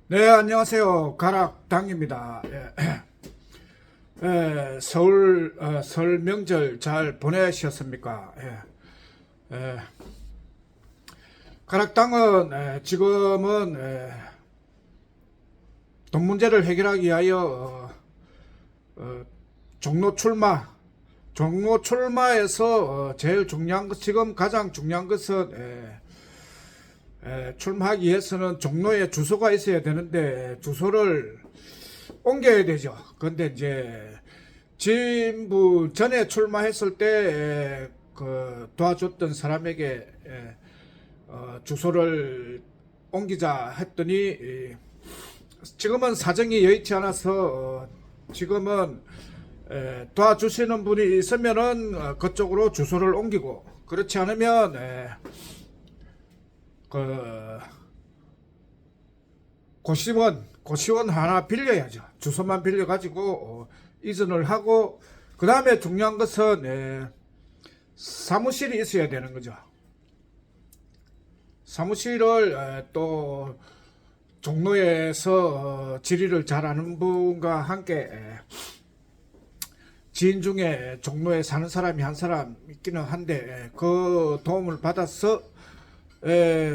네, 안녕하세요. 가락당입니다. 서울 설 명절 잘 보내셨습니까? 가락당은 지금은 돈 문제를 해결하기 위하여 종로 출마, 종로 출마에서 제일 중요한 것, 지금 가장 중요한 것은 출마하기 위해서는 종로에 주소가 있어야 되는데 주소를 옮겨야 되죠. 그런데 이제 진부 전에 출마했을 때 그 도와줬던 사람에게 주소를 옮기자 했더니 지금은 사정이 여의치 않아서 지금은 도와주시는 분이 있으면은 그쪽으로 주소를 옮기고, 그렇지 않으면 그 고시원 하나 빌려야죠. 주소만 빌려가지고 이전을 하고, 그 다음에 중요한 것은 사무실이 있어야 되는 거죠. 사무실을 또 종로에서 지리를 잘 아는 분과 함께 지인 중에 종로에 사는 사람이 한 사람 있기는 한데 그 도움을 받아서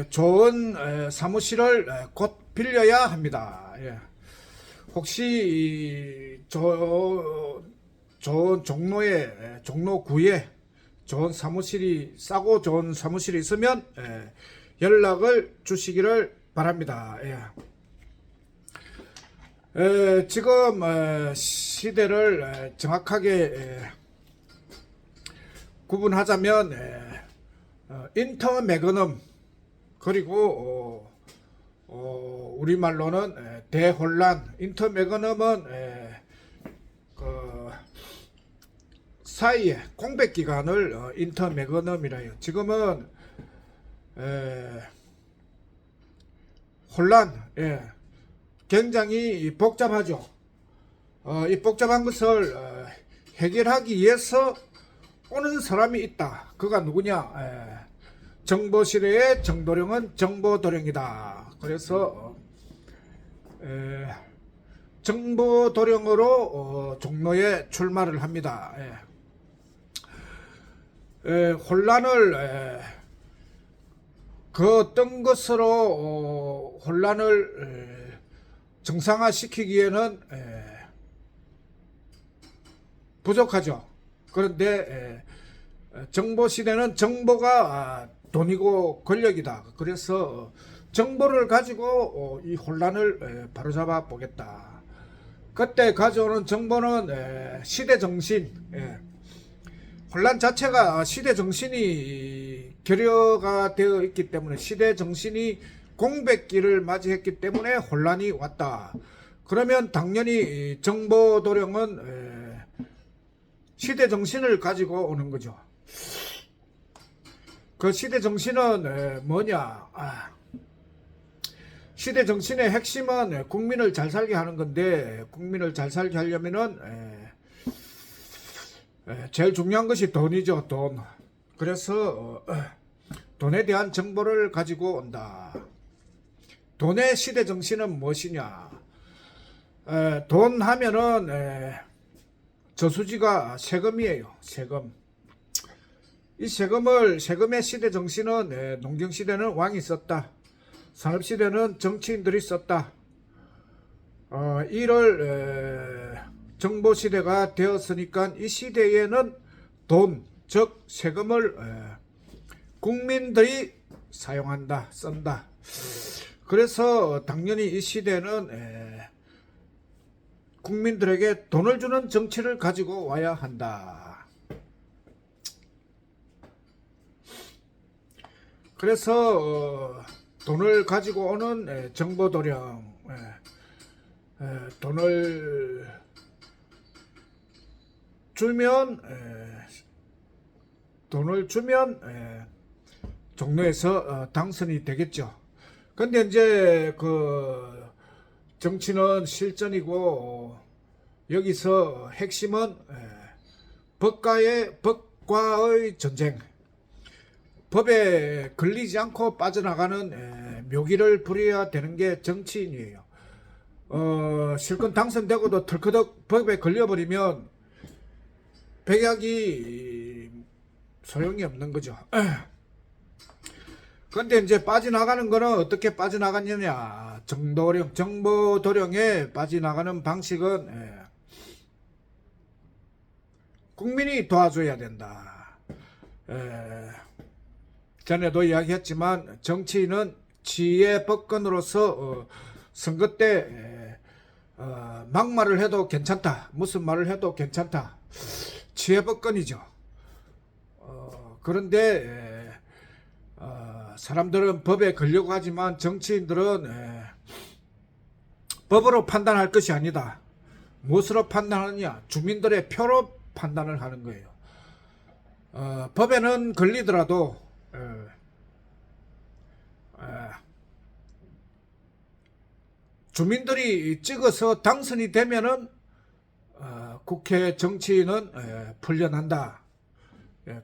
좋은 사무실을 곧 빌려야 합니다. 혹시 좋은 종로구에 좋은 사무실이, 싸고 좋은 사무실이 있으면 연락을 주시기를 바랍니다. 지금 시대를 정확하게 구분하자면 인터 매그넘, 그리고 우리말로는 대혼란. 인터 매그넘은 그 사이에 공백 기간을 인터 매그넘이라 해요. 지금은 혼란, 굉장히 복잡하죠. 이 복잡한 것을 해결하기 위해서 오는 사람이 있다. 그가 누구냐? 정보시대의 정도령은 정보도령이다. 그래서 정보도령으로 종로에 출마를 합니다. 혼란을 그 어떤 것으로 혼란을 정상화시키기에는 부족하죠. 그런데 정보시대는 정보가 돈이고 권력이다. 그래서 정보를 가지고 이 혼란을 바로잡아 보겠다. 그때 가져오는 정보는 시대정신, 혼란 자체가 시대정신이 결여가 되어 있기 때문에, 시대정신이 공백기를 맞이했기 때문에 혼란이 왔다. 그러면 당연히 정보도령은 시대정신을 가지고 오는 거죠. 그 시대정신은 뭐냐? 시대정신의 핵심은 국민을 잘 살게 하는 건데, 국민을 잘 살게 하려면은 제일 중요한 것이 돈이죠. 돈. 그래서 돈에 대한 정보를 가지고 온다. 돈의 시대정신은 무엇이냐? 돈 하면은 저수지가 세금이에요. 세금. 이 세금의 시대정신은 농경시대는 왕이 썼다. 산업시대는 정치인들이 썼다. 이를 정보시대가 되었으니까 이 시대에는 돈, 즉 세금을 국민들이 사용한다, 쓴다. 그래서 당연히 이 시대는 국민들에게 돈을 주는 정치를 가지고 와야 한다. 그래서 돈을 가지고 오는 정보도령, 돈을 주면 종로에서 당선이 되겠죠. 근데 이제 그 정치는 실전이고, 여기서 핵심은 법과의 전쟁, 법에 걸리지 않고 빠져나가는 묘기를 부려야 되는 게 정치인이에요. 실컷 당선되고도 털커덕 법에 걸려버리면 백약이 소용이 없는 거죠. 근데 이제 빠져나가는 거는 어떻게 빠져나갔느냐. 정보도령에 빠져나가는 방식은 국민이 도와줘야 된다. 전에도 이야기했지만 정치인은 지혜법권으로서 선거 때 막말을 해도 괜찮다. 무슨 말을 해도 괜찮다. 지혜법권이죠. 그런데 사람들은 법에 걸려고 하지만 정치인들은 법으로 판단할 것이 아니다. 무엇으로 판단하느냐? 주민들의 표로 판단을 하는 거예요. 법에는 걸리더라도 주민들이 찍어서 당선이 되면은 국회 정치인은 풀려난다.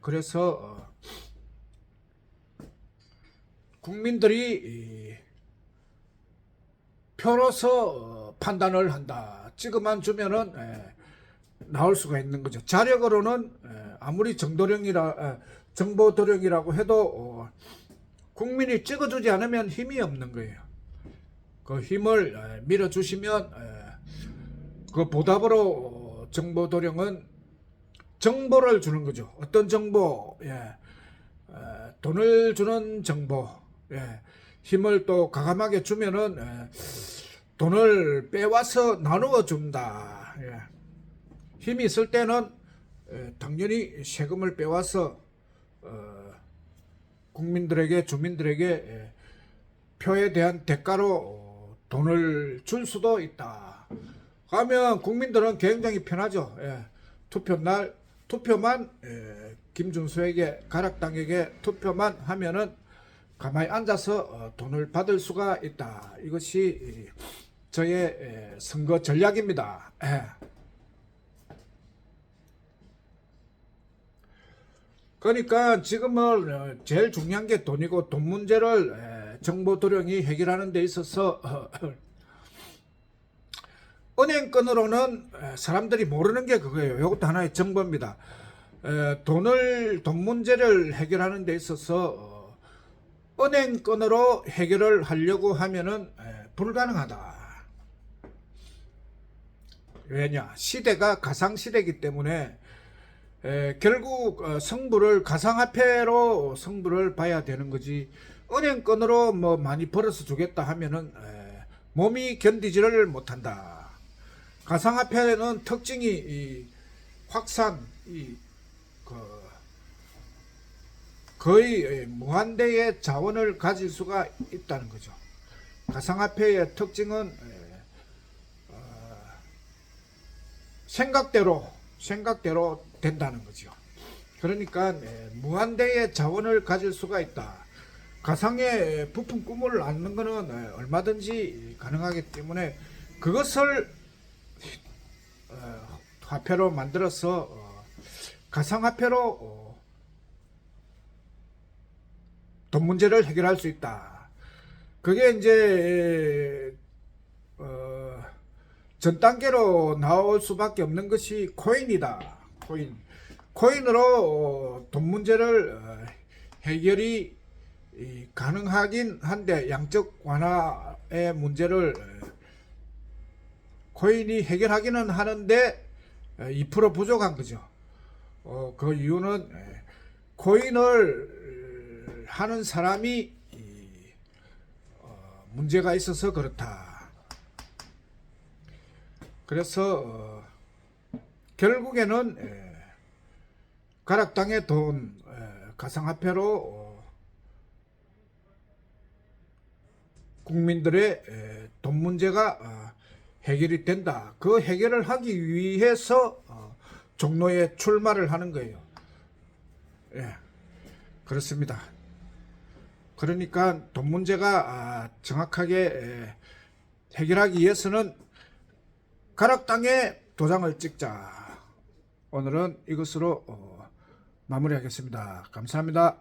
그래서 국민들이 표로서 판단을 한다. 찍어만 주면은 나올 수가 있는 거죠. 자력으로는 아무리 정보도령이라고 해도 국민이 찍어주지 않으면 힘이 없는 거예요. 그 힘을 밀어주시면 그 보답으로 정보도령은 정보를 주는 거죠. 어떤 정보? 돈을 주는 정보. 힘을 또 가감하게 주면은 돈을 빼와서 나누어 준다. 힘이 있을 때는 당연히 세금을 빼와서 국민들에게, 주민들에게 표에 대한 대가로 돈을 줄 수도 있다. 하면 국민들은 굉장히 편하죠. 투표날 투표만 김준수에게, 가락당에게 투표만 하면은 가만히 앉아서 돈을 받을 수가 있다. 이것이 저의 선거 전략입니다. 그러니까 지금은 제일 중요한 게 돈이고, 돈 문제를 정보도령이 해결하는 데 있어서 은행권으로는 사람들이 모르는 게 그거예요. 이것도 하나의 정보입니다. 돈 문제를 해결하는 데 있어서 은행권으로 해결을 하려고 하면은 불가능하다. 왜냐? 시대가 가상시대이기 때문에 결국 성부를 가상화폐로 성부를 봐야 되는 거지, 은행권으로 뭐 많이 벌어서 주겠다 하면은 몸이 견디지를 못한다. 가상화폐는 특징이 확산, 거의 무한대의 자원을 가질 수가 있다는 거죠. 가상화폐의 특징은 생각대로 된다는 거죠. 그러니까 무한대의 자원을 가질 수가 있다. 가상의 부품 꿈을 안는 것은 얼마든지 가능하기 때문에 그것을 화폐로 만들어서 가상화폐로 돈 문제를 해결할 수 있다. 그게 이제 전 단계로 나올 수밖에 없는 것이 코인이다. 코인으로 돈 문제를 해결이 가능하긴 한데, 양적 완화의 문제를 코인이 해결하기는 하는데 2% 부족한 거죠. 그 이유는 코인을 하는 사람이 문제가 있어서 그렇다. 그래서 결국에는 가락당의 돈, 가상화폐로 국민들의 돈 문제가 해결이 된다. 그 해결을 하기 위해서 종로에 출마를 하는 거예요. 그렇습니다. 그러니까 돈 문제가 정확하게 해결하기 위해서는 가락당에 도장을 찍자. 오늘은 이것으로 마무리하겠습니다. 감사합니다.